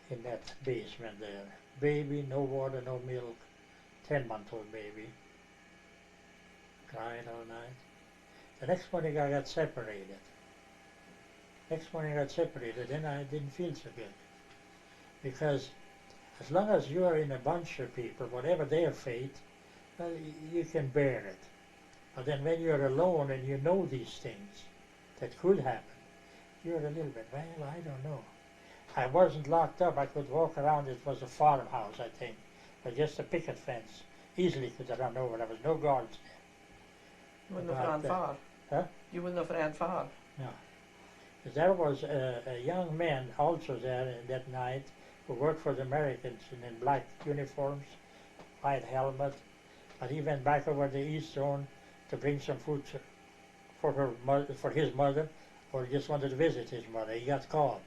in that basement there. Baby, no water, no milk, 10-month-old baby, crying all night. The next morning I got separated. Then I didn't feel so good. Because as long as you are in a bunch of people, whatever their fate, well, you can bear it. But then when you're alone and you know these things that could happen, you're a little bit, well, I don't know. I wasn't locked up. I could walk around. It was a farmhouse, I think, but just a picket fence. Easily could have run over. There was no guards You wouldn't have ran far. Huh? You wouldn't have ran far. No. There was a young man also there that night who worked for the Americans in black uniforms, white helmet, but he went back over the East Zone to bring some food for his mother, or just wanted to visit his mother. He got caught.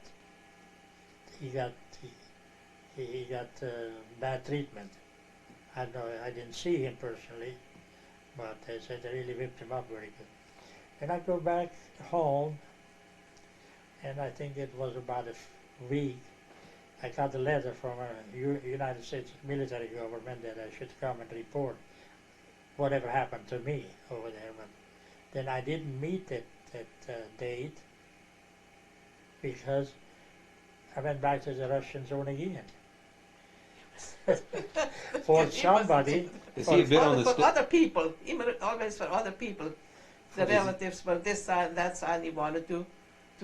He got bad treatment. I didn't see him personally, but they said they really whipped him up very good. And I go back home, and I think it was about a week. I got a letter from a United States military government that I should come and report whatever happened to me over there. But then I didn't meet that date because I went back to the Russian zone again. For somebody, Is he a bit on the for other people, always for other people, the Is he- relatives from this side, that side, he wanted to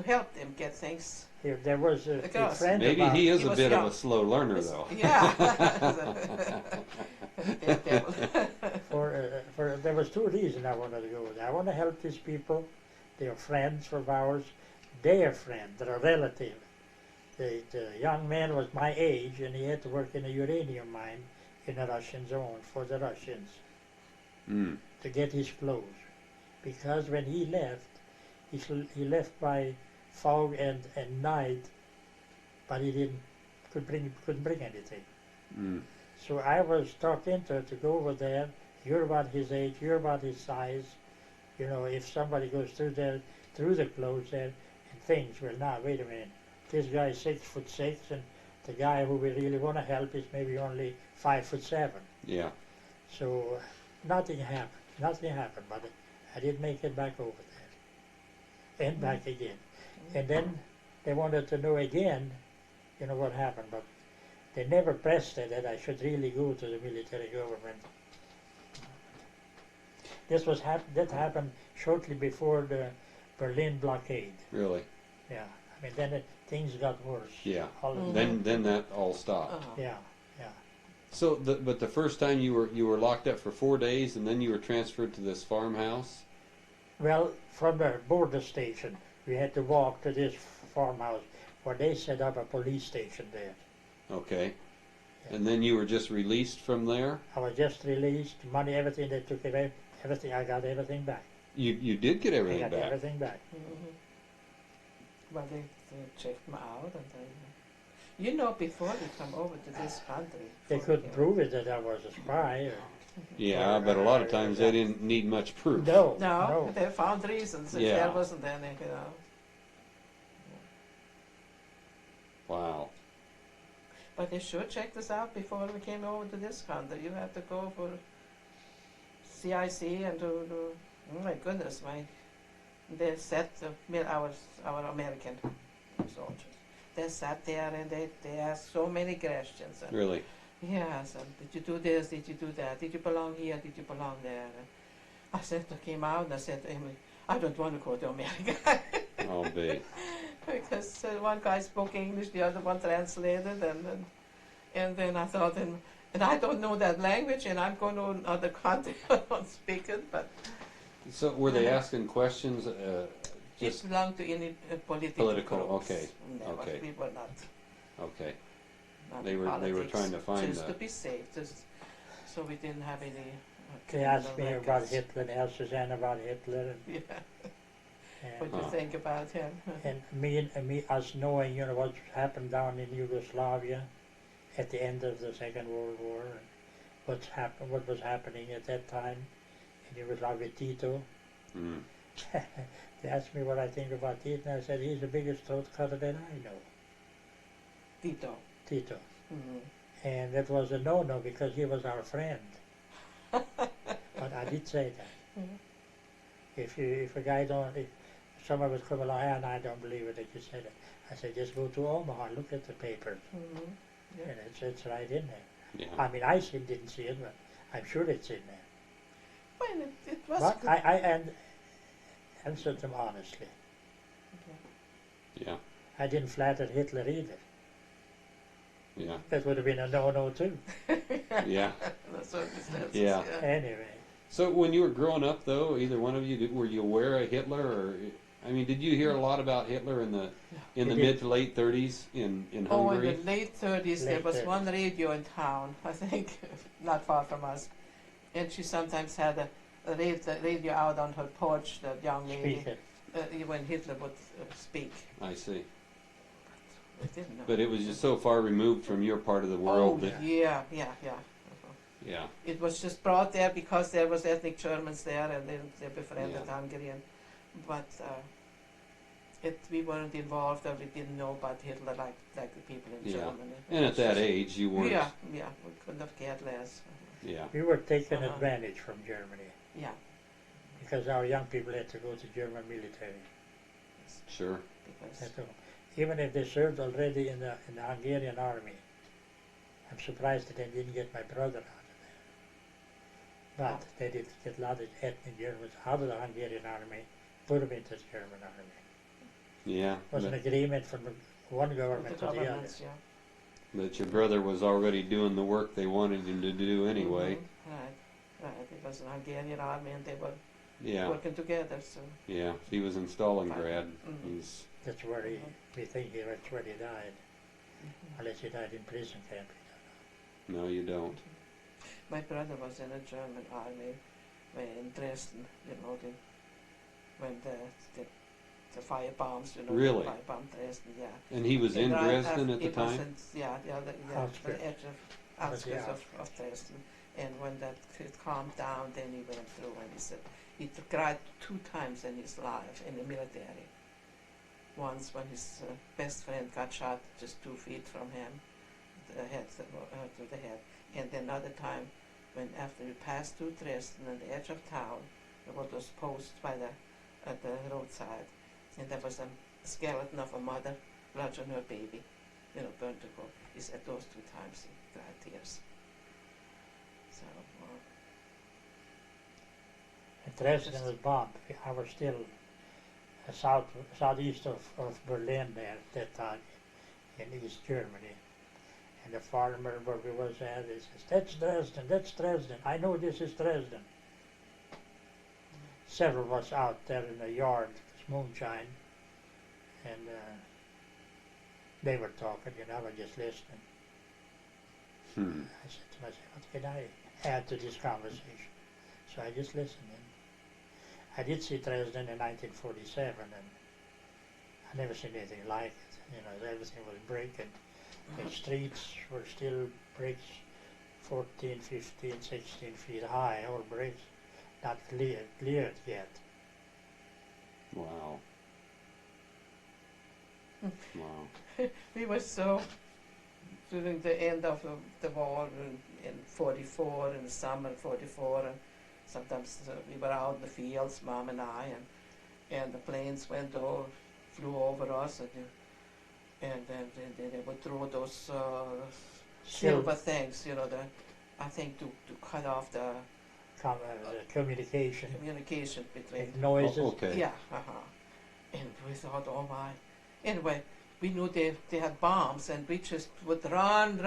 help them get things. there was a Because friend Maybe of he ours. is He a was bit of young. a slow learner, though. Yeah. Devil. For there was two reasons I wanted to go there. I want to help these people. They are friends of ours. Their friend, their relative. The young man was my age, and he had to work in a uranium mine in a Russian zone for the Russians Mm. to get his clothes. Because when he left, he left by fog and night, but he couldn't bring anything. Mm. So I was talking to go over there, hear about his age, hear about his size. You know, if somebody goes through the clothes there, and things. Well, now wait a minute. This guy is 6'6", and the guy who we really want to help is maybe only 5'7". Yeah. So nothing happened. But I did make it back over there, and back again. And then they wanted to know again, you know, what happened, but they never pressed it that I should really go to the military government. That happened shortly before the Berlin blockade. Really. Yeah, I mean then things got worse. Yeah. All of a Mhm. Then that all stopped. Uh-huh. Yeah. So, but the first time you were locked up for 4 days, and then you were transferred to this farmhouse. Well, from the border station, we had to walk to this farmhouse where they set up a police station there. Okay. Yeah. And then you were just released from there. I was just released, money, everything they took away, everything. I got everything back. You did get I everything got back. everything back. Mhm. Well, they checked me out, and you know, before they come over to this country, They before couldn't prove it that I was a spy. Yeah, but a lot of times they didn't need much proof. No, they found reasons if Yeah. there wasn't any, you know. Wow. But they should check this out before we came over to this country. You have to go for CIC and to oh my goodness, they sat our American soldiers. They sat there and they asked so many questions. And Really. yes, and did you do this? Did you do that? Did you belong here? Did you belong there? And I said, I came out and I said to Emily, I don't want to go to America. I'll be. Because one guy spoke English, the other one translated, and then I thought, and I don't know that language, and I'm going to another country, I don't speak it, but So were they asking questions? it Just belonged to any political groups. okay, Never, okay. we were not. okay. Not They in were politics, trying to find just the- to be safe, just so we didn't have any. They asked me criminal about records. Hitler, they asked Suzanne about Hitler, Yeah. and, What do you think about him? and me, us knowing, you know, what happened down in Yugoslavia at the end of the Second World War, and what was happening at that time in Yugoslavia, Tito. Mm. They asked me what I think about Tito, and I said he's the biggest throat cutter that I know. Tito. Tito. Mhm. And that was a no-no because he was our friend. But I did say that. Mhm. If a guy don't, if someone would come along, and I don't believe it that you said it. I said, just go to Omaha, look at the papers, Mhm. Yeah. and it's right in there. Yeah. I mean, I didn't see it, but I'm sure it's in there. Well, it was But good. I answered them honestly. Yeah. I didn't flatter Hitler either. Yeah. That would have been a no-no too. Yeah. The circumstances. Yeah. Anyway, So when you were growing up, though, either one of you, were you aware of Hitler, or I mean, did you hear a lot about Hitler in the You did. mid to late 30s in Oh, in Hungary? the late 30s, there Late was 30s. one radio in town, I think, not far from us. And she sometimes had a radio out on her porch, that young lady, speak it. when Hitler would speak. I see. I didn't know. But it was just so far removed from your part of the world Oh, that, yeah. yeah, It was just brought there because there was ethnic Germans there and they befriended Yeah. Hungarian. But we weren't involved, or we didn't know about Hitler like the people in Yeah. Germany. And at that age, you weren't. Yeah, we couldn't have cared less. Yeah. We were taken Uh-huh. advantage from Germany Yeah, because our young people had to go to German military. Sure. because Had to, even if they served already in the Hungarian army. I'm surprised that they didn't get my brother out of there. But they did get a lot of ethnic Germans out of the Hungarian army, put them into the German army. Yeah. It was an agreement from one government to the other. governments, yeah. But your brother was already doing the work they wanted him to do anyway. Mhm. Right. It was an Hungarian army and they were Yeah. working together, so. Yeah. He was in Stalingrad. Mhm. He's. That's where we think that's where he died. Mhm. Unless he died in prison camp. No, you don't. My brother was in a German army in Dresden, when the fire bombs, Really? the fire bomb Dresden, yeah. And he was in right Dresden after- at the it was time. in- the Outskirts. edge of outskirts of Dresden. And when that had calmed down, then he went through and he said he cried 2 times in his life in the military. Once when his best friend got shot just 2 feet from him, to the head, and then another time when after we passed through Dresden on the edge of town, there was those posts at the roadside, and there was a skeleton of a mother bludgeoning her baby, burned to go. He said those 2 times he cried tears. So, And Dresden was bombed. I was still southeast of Berlin there at that time, in East Germany. And the farmer where we was at, he says, that's Dresden, I know this is Dresden. Several of us out there in the yard, it's moonshine, and they were talking, I was just listening. Hmm. I said to myself, what can I add to this conversation? So I just listened. And I did see Dresden in 1947, and I never seen anything like it. Everything was breaking. The streets were still bricks 14, 15, 16 feet high, all bricks, not cleared yet. Wow. Wow. we were so during the end of the war in 44, in the summer 44, and sometimes we were out in the fields, Mom and I, and the planes flew over us, and then they would throw those silver things, I think to cut off the Communication, communication between. noises. Oh, okay. Yeah, and we thought, oh my. Anyway, we knew they had bombs, and we just would run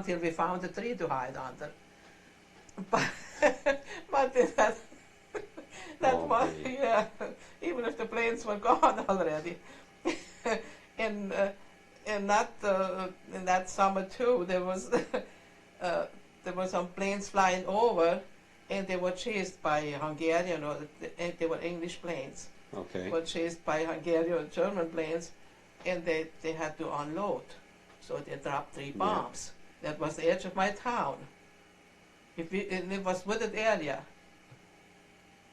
till we found a tree to hide under. But that Oh, was, gee. yeah, even if the planes were gone already. and in that summer too, there were some planes flying over, and they were chased by Hungarian, they were English planes. Okay. Were chased by Hungarian and German planes, and they had to unload. So they dropped 3 bombs. That was the edge of my town. And it was wooded area.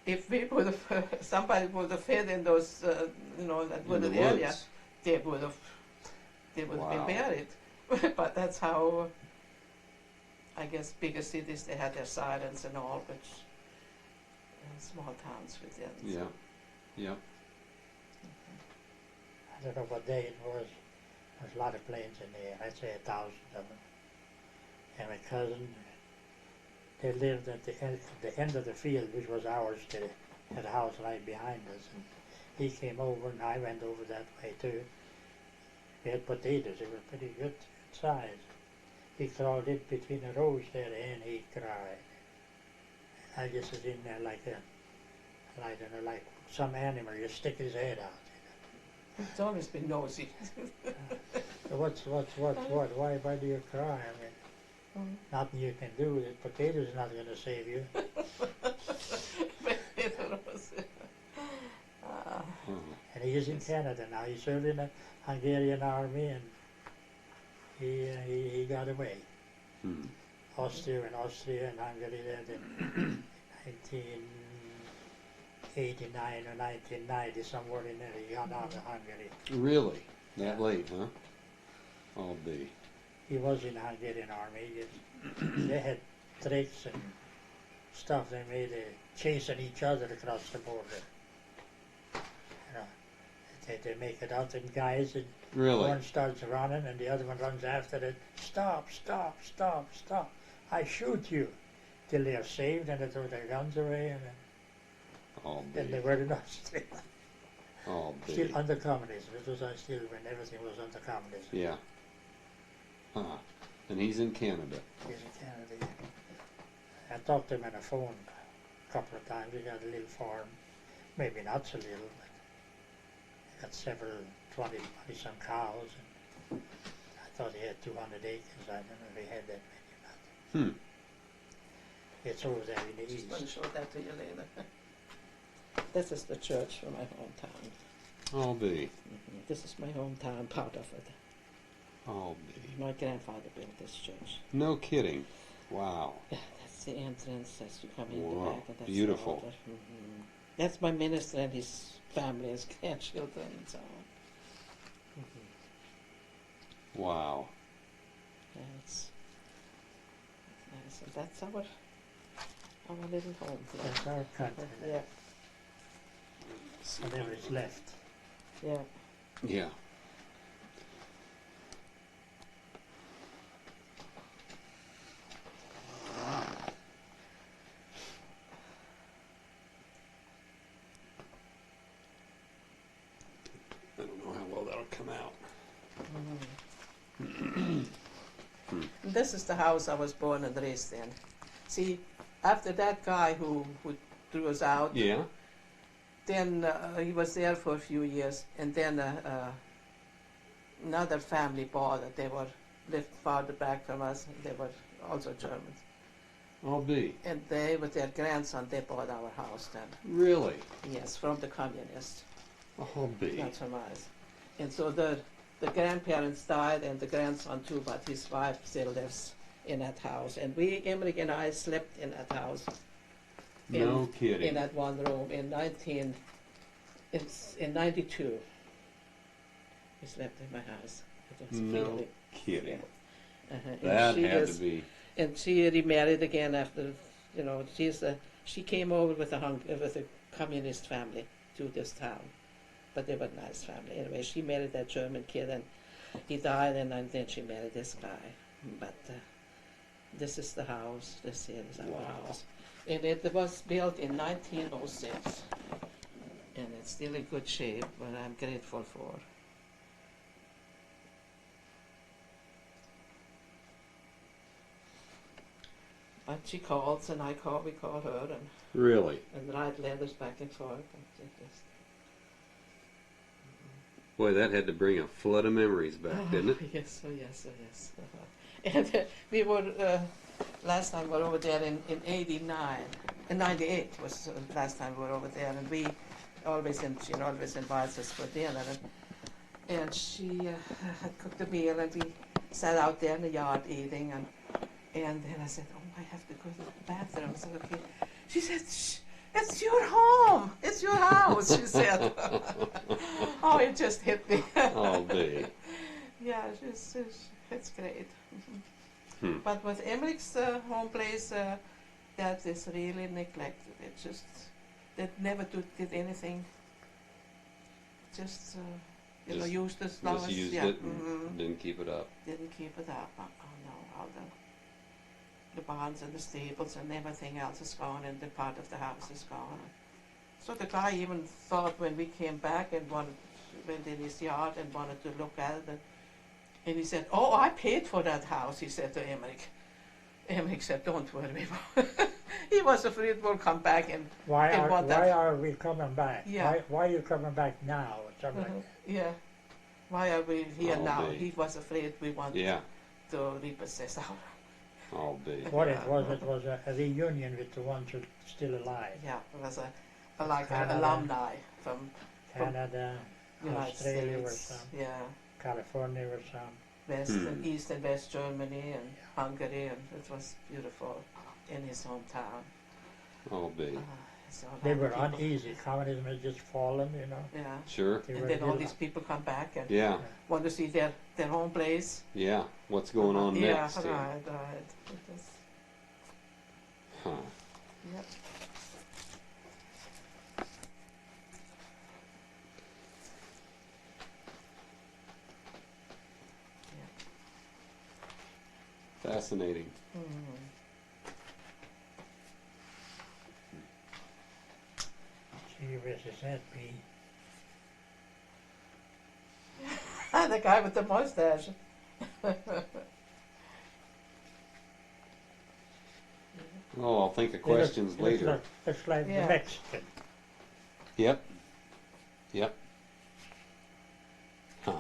If we would have, somebody would have hid in those, that In the wooded area, woods. they would have been Wow. buried. But that's how, I guess, bigger cities, they had their sirens and all, which small towns within. Yeah. Yeah. I don't know what day it was. There's a lot of planes in the air. I'd say 1,000 of them. And my cousin, they lived at the end of the field, which was ours. They had a house right behind us. And he came over, and I went over that way too. We had potatoes. They were pretty good size. He crawled in between the rows there, and he cried. I just was in there like I don't know, like some animal. You stick his head out. It's always been nosy. What? Why do you cry? I mean, nothing you can do. The potatoes are not going to save you. And he is in Canada now. He served in the Hungarian army, and he got away. Hmm. Austria and Hungary there in 1989 or 1990, somewhere in there. He got out of Hungary. Really? That late, huh? I'll be. He was in the Hungarian army. They had tricks and stuff they made, chasing each other across the border. You know, they make it out, and guys, and Really? one starts running and the other one runs after it. Stop, stop, stop, stop. I shoot you. Till they are saved and they throw their guns away, and I'll then be. they were in Austria. I'll Still be. under communism. It was still when everything was under communism. Yeah. Huh. And he's in Canada. He's in Canada. I talked to him on the phone a couple of times. He got a little farm. Maybe not so little, but he got several, 20 some cows. And I thought he had 200 acres. I don't know if he had that many or not. Hmm. It's over there in the Just east. want to show that to you later. This is the church for my hometown. I'll be. This is my hometown, part of it. I'll be. My grandfather built this church. No kidding. Wow. Yeah, that's the entrance as you come in the Wow, back. And that's beautiful. The altar. That's my minister and his family, his grandchildren and so on. Wow. Yeah, it's nice. And that's our little home here. That's our country. Yeah, Whatever is left. yeah. Yeah. I don't know how well that'll come out. This is the house I was born and raised in. See, after that guy who threw us out, Yeah. then he was there for a few years, and then another family bought it. They were lived farther back from us. They were also Germans, I'll be. and they, with their grandson, they bought our house then. Really? Yes, from the communists, I'll be. not from us. And so the grandparents died, and the grandson too, but his wife still lives in that house. And we, Emmerich and I, slept in that house. No in kidding. that one room in 92. We slept in my house. It was No really- kidding. Uh-huh. And That she had is- to be. And she remarried again after, she came over with a communist family to this town, but they were a nice family. Anyway, she married that German kid, and he died, and then she married this guy. But this is the house. This here is our Wow. house. And it was built in 1906, and it's still in good shape, but I'm grateful for. But she calls, and I call, we call her, Really? and write letters back and forth. And it just, Boy, that had to bring a flood of memories back, didn't it? Yes, oh yes, oh yes. And we were, last time we were over there in 89, in 98 was the last time we were over there, and we always, she always invites us for dinner, and she had cooked a meal, and we sat out there in the yard eating, and then I said, oh, I have to go to the bathroom. I said, okay. She said, shh, it's your home, it's your house, she said. Oh, it just hit me. I'll be. Yeah, It's great. Hmm. But with Emmerich's home place, that is really neglected. It just, they never did anything. Just, Just- used as long Just as, used yeah. it and didn't keep it up. Didn't keep it up. Oh no, all the barns and the stables and everything else is gone, and the part of the house is gone. So the guy even thought when we came back and went in his yard and wanted to look at it, and he said, "Oh, I paid for that house," he said to Emmerich. Emmerich said, "Don't worry about it." He was afraid we'll come back and Why And are what that- why are we coming back? Yeah. Why are you coming back now? Or something like yeah. Why are we here I'll now? be. He was afraid we wanted Yeah, to repossess our. I'll be. that. What it was a reunion with the ones who are still alive. Yeah, it was like Canada. an alumni from Canada, United Australia were States. some, Yeah. California were some. West Hmm. and East and West Germany and Hungary, and it was beautiful in his hometown. I'll be. So a lot They of were people- uneasy. Communism had just fallen, you know. Yeah, Sure. They and were then all little- these people come back and Yeah, want to see their home place. yeah. What's going on Yeah, next? here? right. It is, Huh. yep. Fascinating. Mm. Gee whiz, is that me? The guy with the mustache. Oh, I'll think of It questions looks later. looks like Yeah. the Mexican. Yep. Yep. Huh.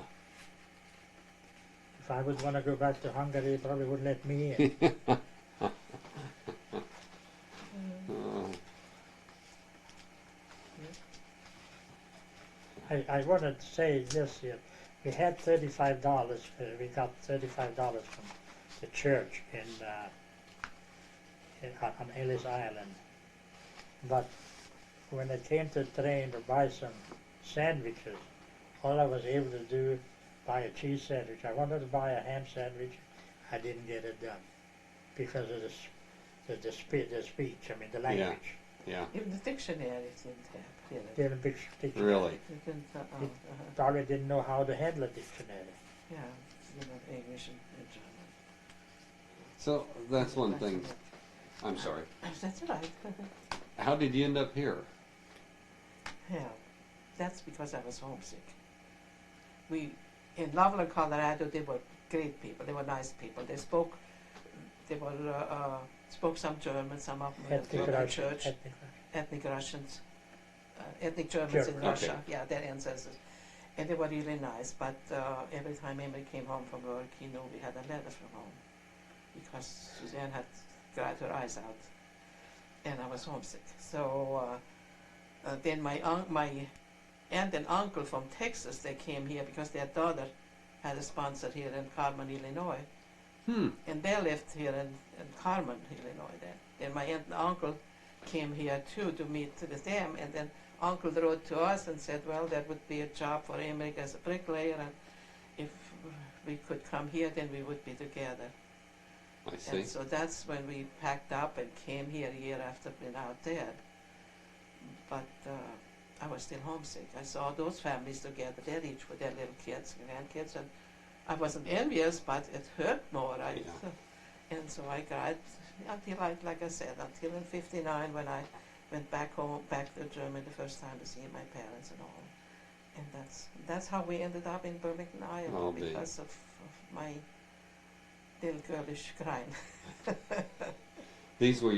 If I would want to go back to Hungary, they probably wouldn't let me in. Oh, I wanted to say this here. We had $35. We got $35 from the church on Ellis Island. But when it came to the train to buy some sandwiches, all I was able to do buy a cheese sandwich. I wanted to buy a ham sandwich. I didn't get it done because of the speech. I mean the language. yeah. Even the dictionary didn't have, really. They had a big dictionary. Really. It didn't, It- Probably didn't know how to handle a dictionary. yeah, English and German. So that's one thing. I'm sorry. That's right. How did you end up here? Yeah, that's because I was homesick. In Loveland, Colorado, they were great people. They were nice people. They spoke some German. Some of them went Ethnic to the Russian. church. Ethnic Russians, ethnic Germans in German. Russia. Okay. Yeah, their ancestors, and they were really nice. But every time Emily came home from work, he knew we had a letter from home because Suzanne had cried her eyes out, and I was homesick. So then my aunt and uncle from Texas, they came here because their daughter had a sponsor here in Carmen, Illinois. And they lived here in Carmen, Illinois then. Then my aunt and uncle came here too to meet with them, and then uncle wrote to us and said, well, that would be a job for Emmerich as a bricklayer, and if we could come here, then we would be together. I see. And so that's when we packed up and came here a year after being out there. But I was still homesick. I saw those families together, they're each with their little kids, grandkids, and I wasn't envious, but it hurt more. And so I cried until like I said, until in '59 when I went back home, back to Germany the first time to see my parents and all. And that's how we ended up in Burlington, Iowa, I'll be. because of my little girlish crying. These were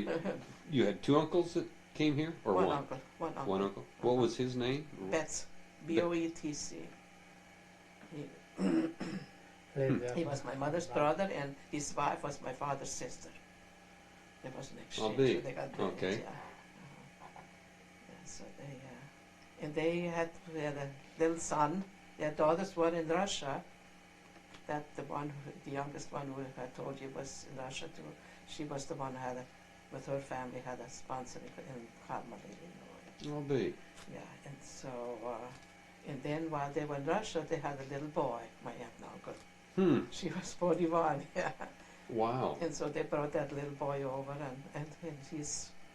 you had two uncles that came here, or one? Uncle, one uncle. One uncle. What was his name? Betts, Boetc. He was my mother's brother, and his wife was my father's sister. There was an exchange. be. Where they got married, Okay. yeah. Yeah, so and they had a little son. Their daughters were in Russia. That the youngest one who I told you was in Russia too. She was the one who with her family, had a sponsor in Carmel, Illinois. I'll be. Yeah, and so, and then while they were in Russia, they had a little boy, my aunt and uncle. She was 41, yeah. Wow. And so they brought that little boy over, and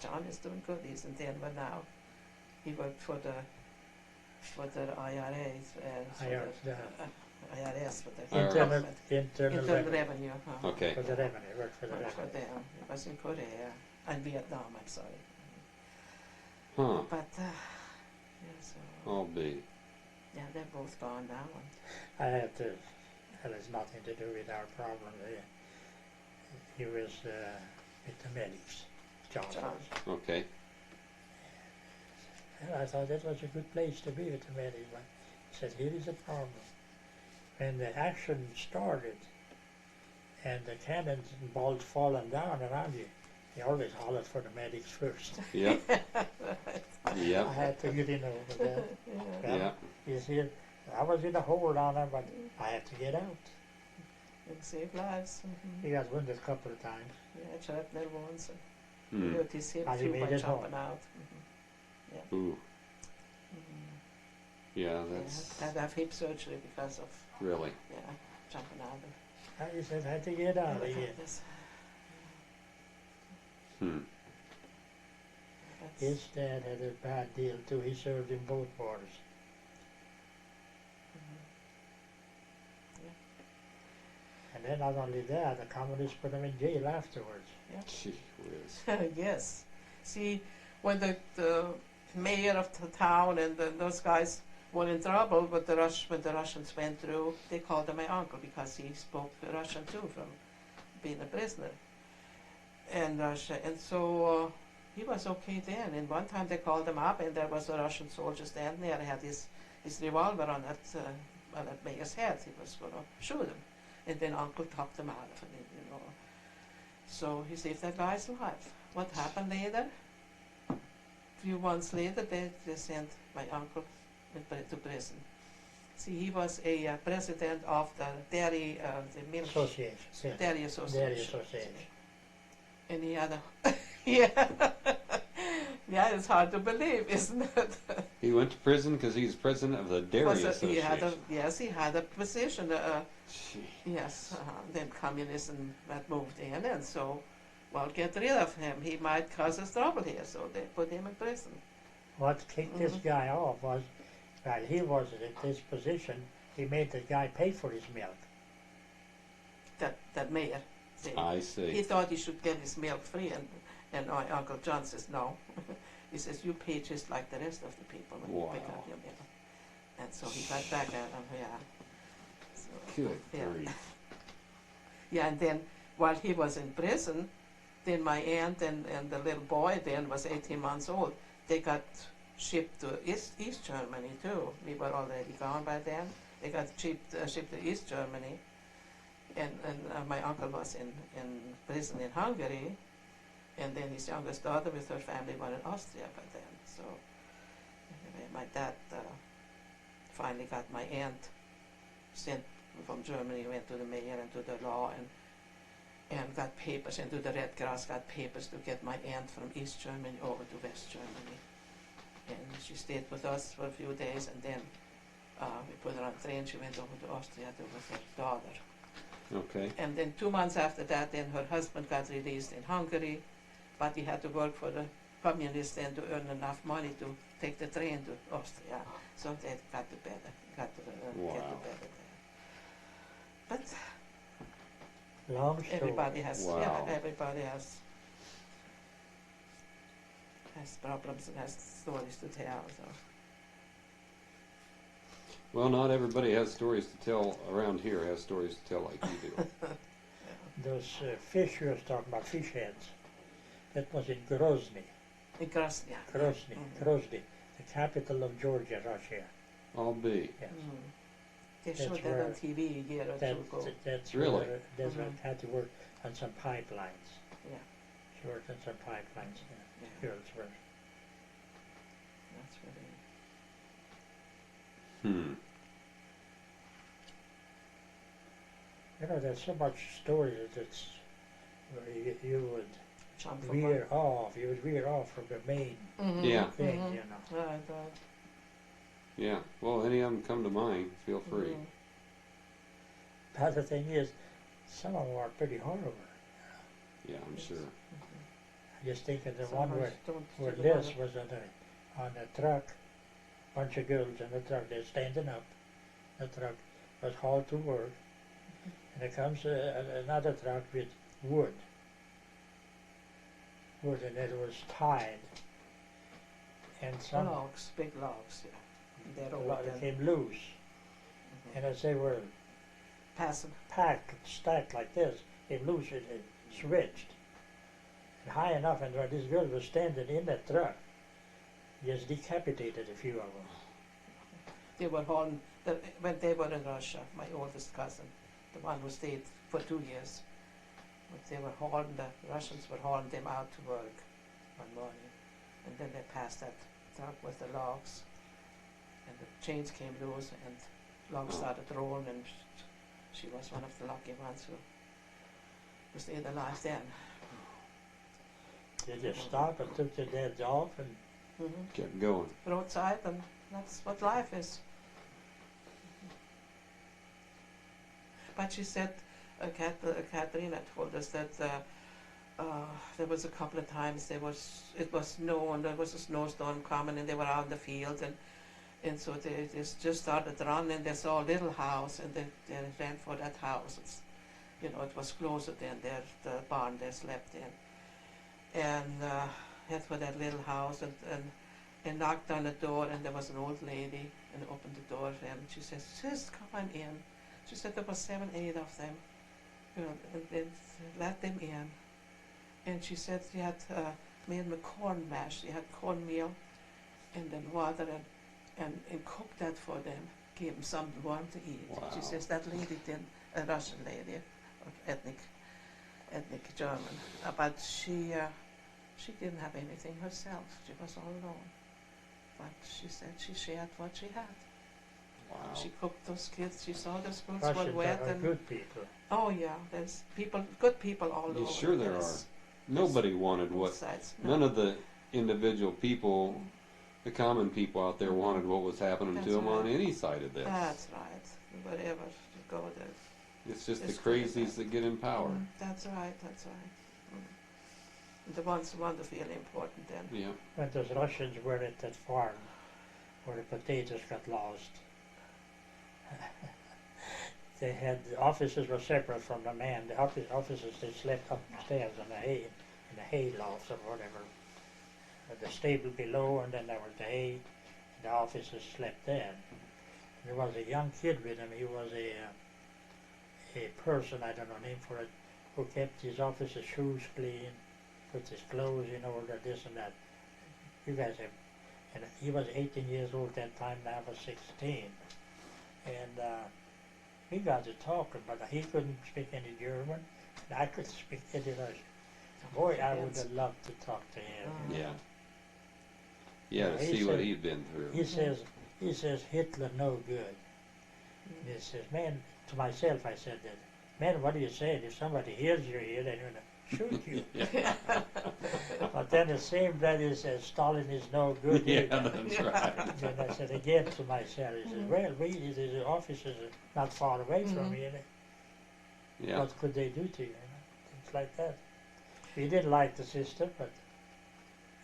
John is doing good. He's in Denver now. He worked for the IRA, IRS, for the Internal, government. internal Internal revenue. revenue. Okay. For the revenue, work for the Worked for revenue. them. He was in Korea and Vietnam, I'm sorry. Huh. But, yeah, so, I'll be. yeah, they're both gone now. And I had to, that has nothing to do with our problem. He was with the medics, John John. was. Okay. And I thought that was a good place to be with the medics, but he said, here is the problem. When the action started and the cannons and balls falling down around you, you always hollered for the medics first. Yep. I Yep. had to get in over there. Yeah. Yeah. You see, I was in a hold on him, but I had to get out. And save lives. He got wounded a couple of times. Yeah, shrapnel wounds. And Hmm. hurt his hip And he too made by it home. jumping out. Ooh. Yeah, Yeah, that's had to have hip surgery because of really. jumping out. He said, I had to get out of here. Yes. Hmm. That's- His dad had a bad deal too. He served in both wars. And then not only that, the communists put him in jail afterwards. Gee whiz. Yes. See, when the mayor of the town and those guys were in trouble with when the Russians went through, they called him my uncle because he spoke Russian too from being a prisoner in Russia. And so he was okay then. And one time they called him up and there was a Russian soldier standing there. He had his revolver on that mayor's head. He was going to shoot him. And then Uncle talked him out of it, you know. So he saved that guy's life. What happened later? A few months later, they sent my uncle to prison. See, he was a president of the dairy, the milk Association. Yeah. dairy association. Dairy Association. And he had a, yeah, yeah, it's hard to believe, isn't it? He went to prison because he's president of the Dairy Association. He had a position. Gee. Yes, then communism had moved in, and so, well, get rid of him. He might cause us trouble here, so they put him in prison. What kicked this guy off was, while he was in this position, he made the guy pay for his milk. That mayor. See, I he see. thought he should get his milk free, and my Uncle John says no. He says you pay just like the rest of the people when you pick Wow. up your milk. And so he got back at him. Yeah. So, Good yeah. grief. Yeah, and then while he was in prison, then my aunt and the little boy then was 18 months old. They got shipped to East Germany too. We were already gone by then. They got shipped to East Germany, and my uncle was in prison in Hungary, and then his youngest daughter with her family were in Austria by then. So anyway, my dad finally got my aunt sent from Germany, went to the mayor and to the law and got papers, and to the Red Cross got papers to get my aunt from East Germany over to West Germany. And she stayed with us for a few days, and then we put her on a train. She went over to Austria with her daughter. Okay. And then 2 months after that, then her husband got released in Hungary, but he had to work for the communists then to earn enough money to take the train to Austria. So they got to better, get to better there. But Long story. everybody has, Wow. yeah, everybody has problems and has stories to tell. So Well, not everybody has stories to tell around here. Has stories to tell like you do. Those fish you was talking about, fish heads, that was in Grozny. in Krasny. Grozny, Mhm. Grozny, the capital of Georgia, Russia. I'll be. Yes. They That's showed that where- on TV a year or two ago. That's Really? where Desert Mhm. had to work on some pipelines. Yeah. She worked on some pipelines. Yeah, Girls were. that's really. Hmm. You know, there's so much stories that's where you would Jump from veer off. You would veer off from the main Yeah. thing, Mhm. you know. Right. Yeah. Well, any of them come to mind, feel free. Mhm. But the thing is, some of them are pretty horrible. Yeah, I'm sure. I just think of the Some one ones where don't do Liz the was on a truck, bunch of girls in the truck, they're standing up. The truck was hauled to work, and there comes another truck with wood, and it was tied, and some logs, big logs, yeah. They're a all lot then, came loose, mhm, and as they were passing. packed, stacked like this, came loose, it switched, and high enough, and where this girl was standing in that truck, just decapitated a few of them. They were hauling, when they were in Russia, my oldest cousin, the one who stayed for 2 years, but they were hauling, the Russians were hauling them out to work one morning, and then they passed that truck with the logs, and the chains came loose, and logs started rolling, and she was one of the lucky ones who stayed alive then. They just stopped and took their heads off, and Mm-hmm. Kept going. Roadside, and that's what life is. But she said, Katerina told us that there was a couple of times it was snow and there was a snowstorm coming and they were out in the field and so they just started running. They saw a little house and they ran for that house. It was closer than the barn they slept in, and head for that little house and knocked on the door, and there was an old lady and opened the door and she said, "Sis, come on in." She said there were 7, 8 of them, and then let them in. And she said she had made them a corn mash. She had cornmeal and then water and cooked that for them, gave them something warm to eat. Wow. She says that lady did, a Russian lady, or ethnic German, but she didn't have anything herself. She was all alone. But she said she shared what she had. Wow. She cooked those kids. She saw those schools Russians were wet are and good people. oh yeah, there's good people all Yeah, over. sure there There's Nobody wanted both what. sides. None of the individual people, the common people out there, wanted what was happening That's to them on right. any side of this. That's right. Wherever you go there. It's just the It's good at crazies that get in power. That's right. That's right. The ones who want to feel important then. Yeah. When those Russians were at that farm where the potatoes got lost, they had the offices were separate from the man. The offices they slept upstairs in the hay loft or whatever. The stable below, and then there was the hay. The officers slept there. There was a young kid with him. He was a person, I don't know name for it, who kept his officer's shoes clean, put his clothes in order, this and that. You guys have, and he was 18 years old at that time. Now I was 16, and we got to talking, but he couldn't speak any German, and I couldn't speak any Russian. Boy, I would have loved to talk to him. Yeah. Yeah, to He see what said- he'd been through. He says Hitler no good. And he says, man, to myself I said that, man, what are you saying? If somebody hears you here, they're going to shoot you. But then the same day he says Stalin is no good Yeah, either. that's right. Then I said again to myself, he says, well, really, the officers are not far away from you. Yeah. What could they do to you? Things like that. We didn't like the system, but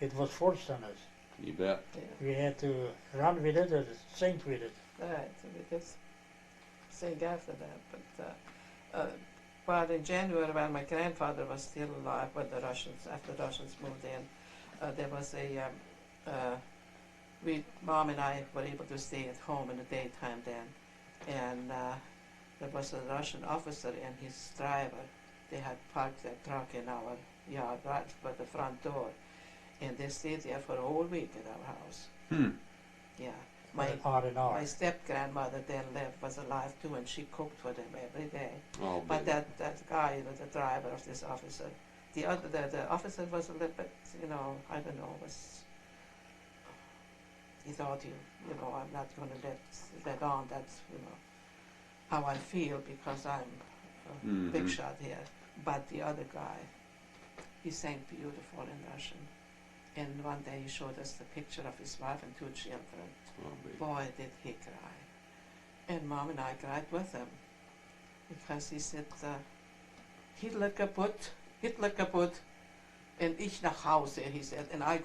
it was forced on us. You bet. Yeah. We had to run with it or sink with it. Right. So we just sing after that, but in January, when my grandfather was still alive, when after the Russians moved in, there was Mom and I were able to stay at home in the daytime then, and there was a Russian officer and his driver. They had parked their truck in our yard right by the front door, and they stayed there for a whole week at our house. Hmm. Yeah. My R&R. step-grandmother then was alive too, and she cooked for them every day. Oh, But baby. that guy, the driver of this officer, the officer was a little bit, I don't know, he thought I'm not going to let on that, how I feel because I'm a big Mhm. shot here. But the other guy, he sang beautiful in Russian. And one day he showed us the picture of his wife and 2 children. Oh, baby. Boy, did he cry. And Mom and I cried with him. because he said, Hitler kaputt, and ich nach Hause, he said, and I